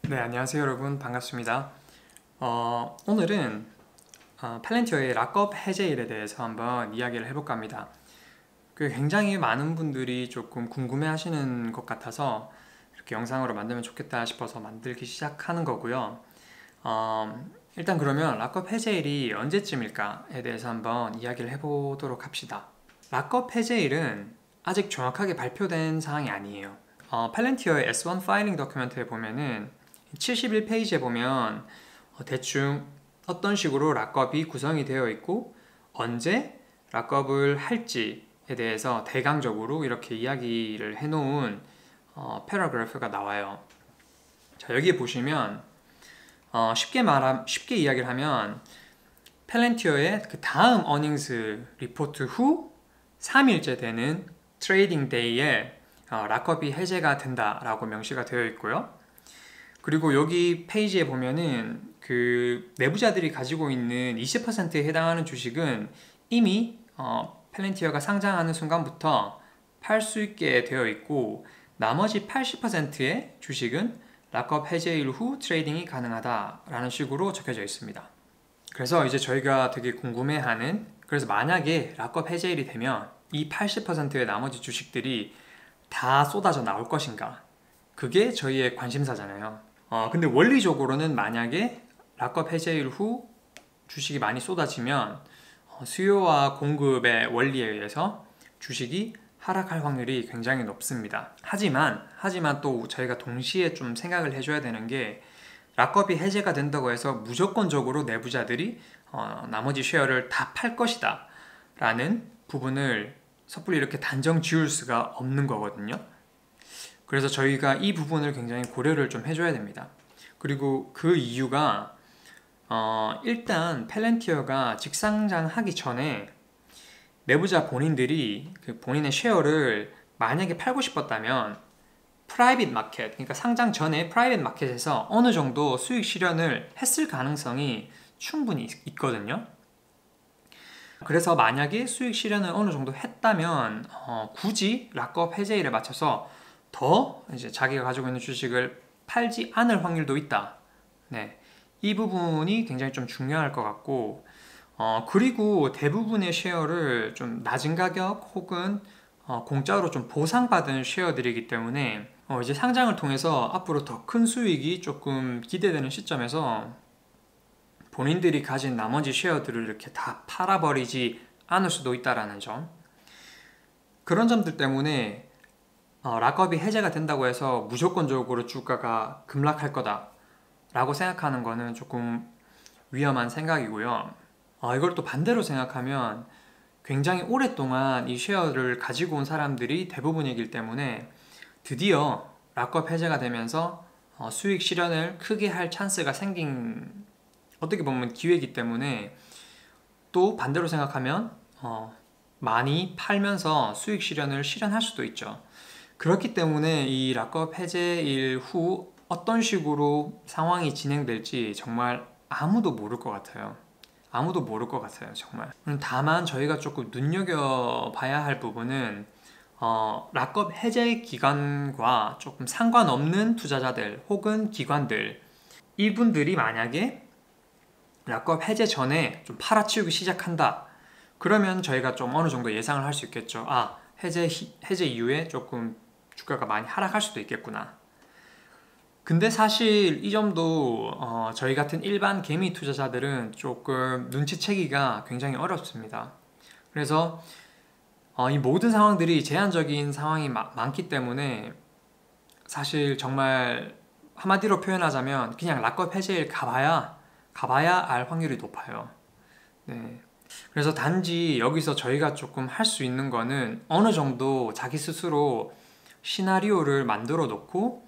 네, 안녕하세요 여러분. 반갑습니다. 오늘은 팔렌티어의 락업 해제일에 대해서 한번 이야기를 해볼까 합니다. 굉장히 많은 분들이 조금 궁금해 하시는 것 같아서 이렇게 영상으로 만들면 좋겠다 싶어서 만들기 시작하는 거고요. 일단 그러면 락업 해제일이 언제쯤일까에 대해서 한번 이야기를 해보도록 합시다. 락업 해제일은 아직 정확하게 발표된 사항이 아니에요. 팔렌티어의 S1 파일링 도큐멘트에 보면은 71페이지에 보면 대충 어떤 식으로 락업이 구성이 되어 있고 언제 락업을 할지에 대해서 대강적으로 이렇게 이야기를 해놓은 패러그래프가 나와요. 자, 여기에 보시면 쉽게 이야기를 하면 팔렌티어의 그 다음 어닝스 리포트 후 3일째 되는 트레이딩 데이에 락업이 해제가 된다라고 명시가 되어 있고요. 그리고 여기 페이지에 보면은 그 내부자들이 가지고 있는 20%에 해당하는 주식은 이미 팔렌티어가 상장하는 순간부터 팔 수 있게 되어 있고, 나머지 80%의 주식은 락업 해제일 후 트레이딩이 가능하다라는 식으로 적혀져 있습니다. 그래서 이제 저희가 되게 궁금해하는, 그래서 만약에 락업 해제일이 되면 이 80%의 나머지 주식들이 다 쏟아져 나올 것인가, 그게 저희의 관심사잖아요. 근데 원리적으로는 만약에 락업 해제일 후 주식이 많이 쏟아지면 수요와 공급의 원리에 의해서 주식이 하락할 확률이 굉장히 높습니다. 하지만 또 저희가 동시에 좀 생각을 해줘야 되는 게, 락업이 해제가 된다고 해서 무조건적으로 내부자들이 나머지 쉐어를 다 팔 것이다 라는 부분을 섣불리 이렇게 단정 지을 수가 없는 거거든요. 그래서 저희가 이 부분을 굉장히 고려를 좀 해줘야 됩니다. 그리고 그 이유가 일단 팔렌티어가 직상장하기 전에 내부자 본인들이 그 본인의 쉐어를 만약에 팔고 싶었다면 프라이빗 마켓, 그러니까 상장 전에 프라이빗 마켓에서 어느 정도 수익 실현을 했을 가능성이 충분히 있거든요. 그래서 만약에 수익 실현을 어느 정도 했다면 굳이 락업 해제일에 맞춰서 더 이제 자기가 가지고 있는 주식을 팔지 않을 확률도 있다. 네, 이 부분이 굉장히 좀 중요할 것 같고, 그리고 대부분의 쉐어를 좀 낮은 가격 혹은 공짜로 좀 보상받은 쉐어들이기 때문에 이제 상장을 통해서 앞으로 더 큰 수익이 조금 기대되는 시점에서 본인들이 가진 나머지 쉐어들을 이렇게 다 팔아버리지 않을 수도 있다라는 점, 그런 점들 때문에 락업이 해제가 된다고 해서 무조건적으로 주가가 급락할 거다 라고 생각하는 거는 조금 위험한 생각이고요. 이걸 또 반대로 생각하면 굉장히 오랫동안 이 쉐어를 가지고 온 사람들이 대부분이기 때문에 드디어 락업 해제가 되면서 수익 실현을 크게 할 찬스가 생긴, 어떻게 보면 기회이기 때문에, 또 반대로 생각하면 많이 팔면서 수익 실현을 실현할 수도 있죠. 그렇기 때문에 이 락업 해제일 후 어떤 식으로 상황이 진행될지 정말 아무도 모를 것 같아요. 아무도 모를 것 같아요, 정말. 다만 저희가 조금 눈여겨봐야 할 부분은 락업 해제 기간과 조금 상관없는 투자자들 혹은 기관들, 이분들이 만약에 락업 해제 전에 좀 팔아치우기 시작한다, 그러면 저희가 좀 어느 정도 예상을 할 수 있겠죠. 해제 이후에 조금 주가가 많이 하락할 수도 있겠구나. 근데 사실 이 점도 저희 같은 일반 개미 투자자들은 조금 눈치채기가 굉장히 어렵습니다. 그래서 이 모든 상황들이 제한적인 상황이 많기 때문에 사실 정말 한마디로 표현하자면 그냥 락업 해제일 가봐야 알 확률이 높아요. 네. 그래서 단지 여기서 저희가 조금 할 수 있는 거는 어느 정도 자기 스스로 시나리오를 만들어 놓고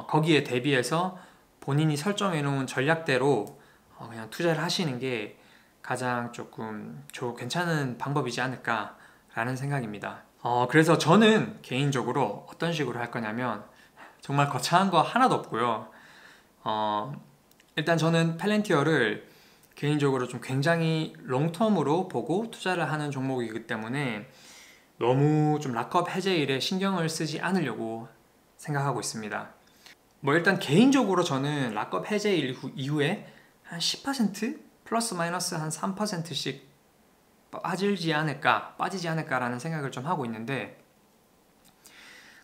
거기에 대비해서 본인이 설정해 놓은 전략대로 그냥 투자를 하시는 게 가장 조금 괜찮은 방법이지 않을까라는 생각입니다. 그래서 저는 개인적으로 어떤 식으로 할 거냐면 정말 거창한 거 하나도 없고요. 일단 저는 팔렌티어를 개인적으로 좀 굉장히 롱텀으로 보고 투자를 하는 종목이기 때문에 너무 좀 락업 해제일에 신경을 쓰지 않으려고 생각하고 있습니다. 뭐 일단 개인적으로 저는 락업 해제 이후에 한 10% 플러스 마이너스 한 3%씩 빠지지 않을까라는 생각을 좀 하고 있는데,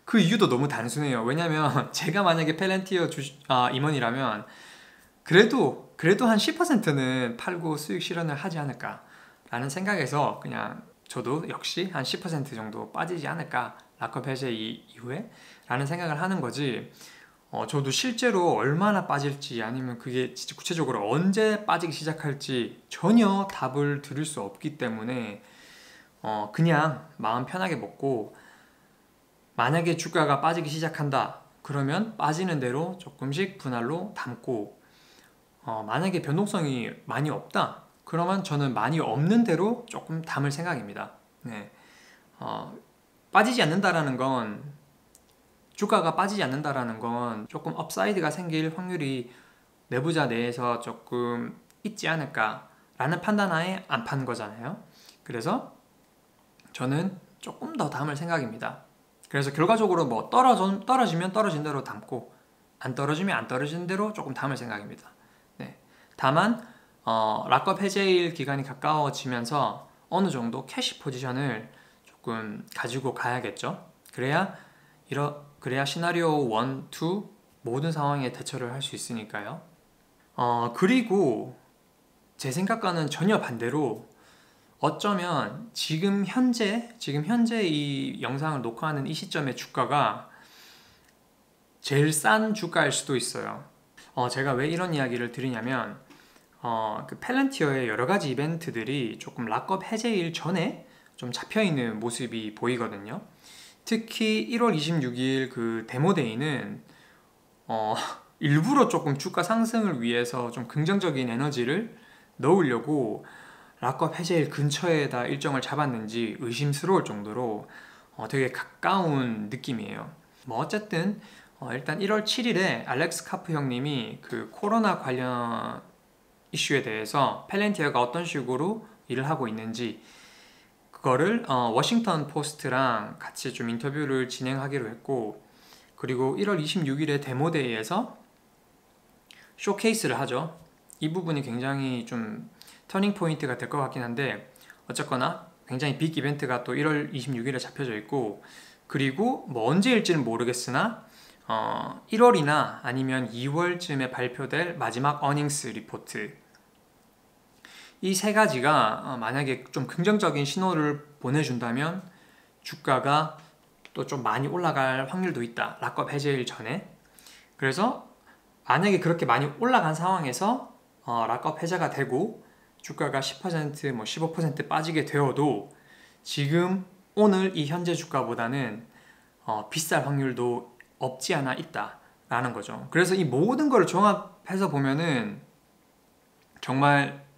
그 이유도 너무 단순해요. 왜냐면 제가 만약에 펠렌티어 임원이라면 그래도 한 10%는 팔고 수익 실현을 하지 않을까라는 생각에서 그냥 저도 역시 한 10% 정도 빠지지 않을까, 락업 해제 이후에 라는 생각을 하는 거지. 저도 실제로 얼마나 빠질지, 아니면 그게 진짜 구체적으로 언제 빠지기 시작할지 전혀 답을 들을 수 없기 때문에 그냥 마음 편하게 먹고, 만약에 주가가 빠지기 시작한다 그러면 빠지는 대로 조금씩 분할로 담고, 만약에 변동성이 많이 없다 그러면 저는 많이 없는 대로 조금 담을 생각입니다. 네. 빠지지 않는다라는 건, 주가가 빠지지 않는다라는 건 조금 업사이드가 생길 확률이 내부자 내에서 조금 있지 않을까라는 판단하에 안 판 거잖아요. 그래서 저는 조금 더 담을 생각입니다. 그래서 결과적으로 뭐 떨어지면 떨어진 대로 담고, 안 떨어지면 안 떨어진 대로 조금 담을 생각입니다. 네. 다만 락업 해제일 기간이 가까워지면서 어느 정도 캐시 포지션을 조금 가지고 가야겠죠. 그래야 시나리오 1, 2 모든 상황에 대처를 할 수 있으니까요. 그리고 제 생각과는 전혀 반대로 어쩌면 지금 현재 이 영상을 녹화하는 이 시점의 주가가 제일 싼 주가일 수도 있어요. 제가 왜 이런 이야기를 드리냐면, 그 펠렌티어의 여러 가지 이벤트들이 조금 락업 해제일 전에 좀 잡혀있는 모습이 보이거든요. 특히 1월 26일 그 데모데이는 일부러 조금 주가 상승을 위해서 좀 긍정적인 에너지를 넣으려고 락업 해제일 근처에다 일정을 잡았는지 의심스러울 정도로 되게 가까운 느낌이에요. 뭐 어쨌든 일단 1월 7일에 알렉스 카프 형님이 그 코로나 관련 이슈에 대해서 펠렌티어가 어떤 식으로 일을 하고 있는지, 그거를 워싱턴 포스트랑 같이 좀 인터뷰를 진행하기로 했고, 그리고 1월 26일에 데모데이에서 쇼케이스를 하죠. 이 부분이 굉장히 좀 터닝 포인트가 될 것 같긴 한데, 어쨌거나 굉장히 빅 이벤트가 또 1월 26일에 잡혀져 있고, 그리고 뭐 언제일지는 모르겠으나 1월이나 아니면 2월쯤에 발표될 마지막 어닝스 리포트, 이 세 가지가 만약에 좀 긍정적인 신호를 보내준다면 주가가 또 좀 많이 올라갈 확률도 있다, 락업 해제일 전에. 그래서 만약에 그렇게 많이 올라간 상황에서 락업 해제가 되고 주가가 10% 뭐 15% 빠지게 되어도 지금 오늘 이 현재 주가보다는 비쌀 확률도 없지 않아 있다라는 거죠. 그래서 이 모든 걸 종합해서 보면은 정말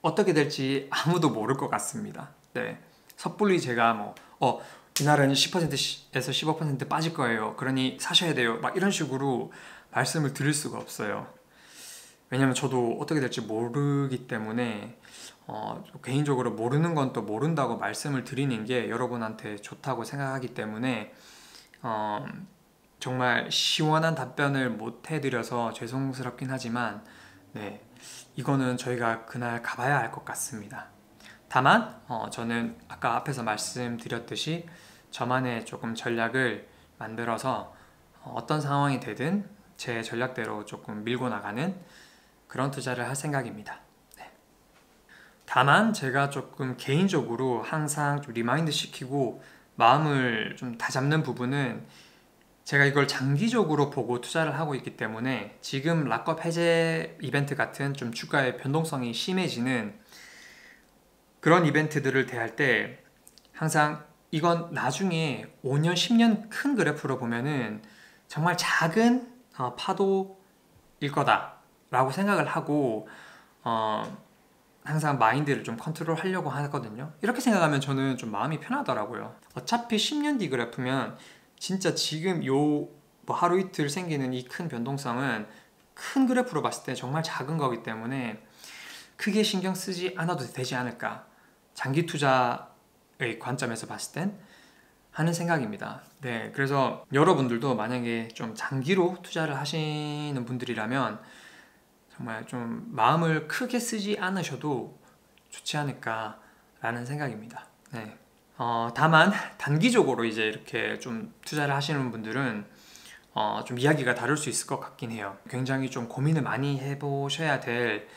어떻게 될지 아무도 모를 것 같습니다. 네. 섣불리 제가 이날은 10%에서 15% 빠질 거예요, 그러니 사셔야 돼요, 막 이런 식으로 말씀을 드릴 수가 없어요. 왜냐면 저도 어떻게 될지 모르기 때문에 개인적으로 모르는 건 또 모른다고 말씀을 드리는 게 여러분한테 좋다고 생각하기 때문에 정말 시원한 답변을 못 해드려서 죄송스럽긴 하지만, 네, 이거는 저희가 그날 가봐야 알 것 같습니다. 다만 저는 아까 앞에서 말씀드렸듯이 저만의 조금 전략을 만들어서 어떤 상황이 되든 제 전략대로 조금 밀고 나가는 그런 투자를 할 생각입니다. 네. 다만 제가 조금 개인적으로 항상 좀 리마인드 시키고 마음을 좀 다잡는 부분은, 제가 이걸 장기적으로 보고 투자를 하고 있기 때문에 지금 락업 해제 이벤트 같은 좀 주가의 변동성이 심해지는 그런 이벤트들을 대할 때 항상 이건 나중에 5년, 10년 큰 그래프로 보면은 정말 작은 파도일 거다 라고 생각을 하고 항상 마인드를 좀 컨트롤 하려고 하거든요. 이렇게 생각하면 저는 좀 마음이 편하더라고요. 어차피 10년 뒤 그래프면 진짜 지금 뭐 하루 이틀 생기는 이 큰 변동성은 큰 그래프로 봤을 때 정말 작은 거기 때문에 크게 신경 쓰지 않아도 되지 않을까. 장기 투자의 관점에서 봤을 땐 하는 생각입니다. 네, 그래서 여러분들도 만약에 좀 장기로 투자를 하시는 분들이라면 정말 좀 마음을 크게 쓰지 않으셔도 좋지 않을까라는 생각입니다. 네. 다만 단기적으로 이제 이렇게 좀 투자를 하시는 분들은 좀 이야기가 다를 수 있을 것 같긴 해요. 굉장히 좀 고민을 많이 해보셔야 될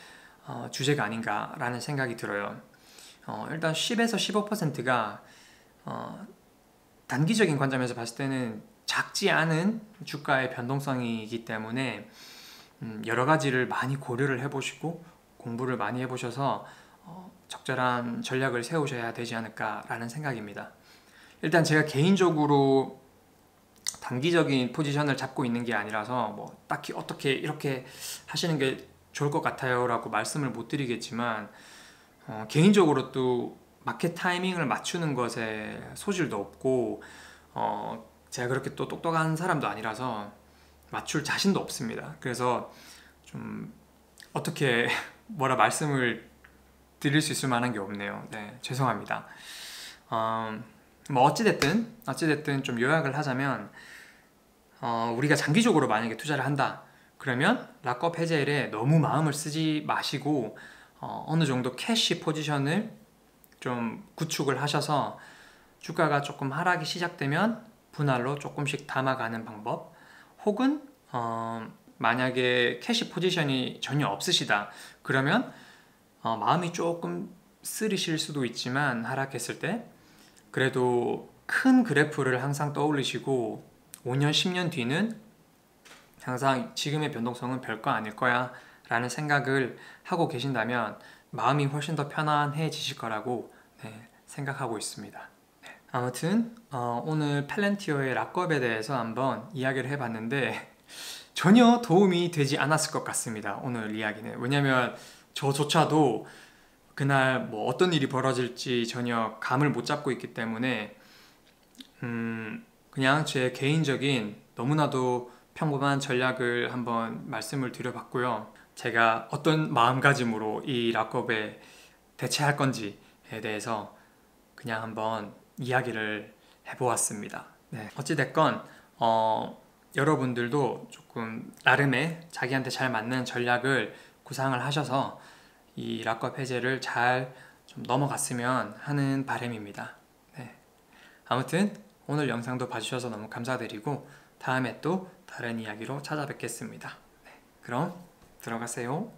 주제가 아닌가라는 생각이 들어요. 일단 10에서 15%가 단기적인 관점에서 봤을 때는 작지 않은 주가의 변동성이기 때문에 여러 가지를 많이 고려를 해보시고 공부를 많이 해보셔서 적절한 전략을 세우셔야 되지 않을까라는 생각입니다. 일단 제가 개인적으로 단기적인 포지션을 잡고 있는 게 아니라서 뭐 딱히 어떻게 이렇게 하시는 게 좋을 것 같아요 라고 말씀을 못 드리겠지만 개인적으로 또 마켓 타이밍을 맞추는 것에 소질도 없고 제가 그렇게 또 똑똑한 사람도 아니라서 맞출 자신도 없습니다. 그래서 좀 어떻게 뭐라 말씀을 드릴 수 있을 만한 게 없네요. 네, 죄송합니다. 뭐 어찌됐든 좀 요약을 하자면 우리가 장기적으로 만약에 투자를 한다 그러면 락업 해제일에 너무 마음을 쓰지 마시고 어느 정도 캐시 포지션을 좀 구축을 하셔서 주가가 조금 하락이 시작되면 분할로 조금씩 담아가는 방법, 혹은 만약에 캐시 포지션이 전혀 없으시다 그러면 마음이 조금 쓰리실 수도 있지만 하락했을 때 그래도 큰 그래프를 항상 떠올리시고 5년, 10년 뒤는 항상 지금의 변동성은 별거 아닐 거야 라는 생각을 하고 계신다면 마음이 훨씬 더 편안해지실 거라고 생각하고 있습니다. 아무튼 오늘 팔렌티어의 락업에 대해서 한번 이야기를 해봤는데 전혀 도움이 되지 않았을 것 같습니다. 오늘 이야기는. 왜냐면 저조차도 그날 뭐 어떤 일이 벌어질지 전혀 감을 못 잡고 있기 때문에 그냥 제 개인적인 너무나도 평범한 전략을 한번 말씀을 드려봤고요. 제가 어떤 마음가짐으로 이 락업에 대처할 건지에 대해서 그냥 한번 이야기를 해보았습니다. 네. 어찌됐건 여러분들도 조금 나름의 자기한테 잘 맞는 전략을 구상을 하셔서 이 락업 해제를 잘 좀 넘어갔으면 하는 바람입니다. 네. 아무튼 오늘 영상도 봐주셔서 너무 감사드리고 다음에 또 다른 이야기로 찾아뵙겠습니다. 네. 그럼 들어가세요.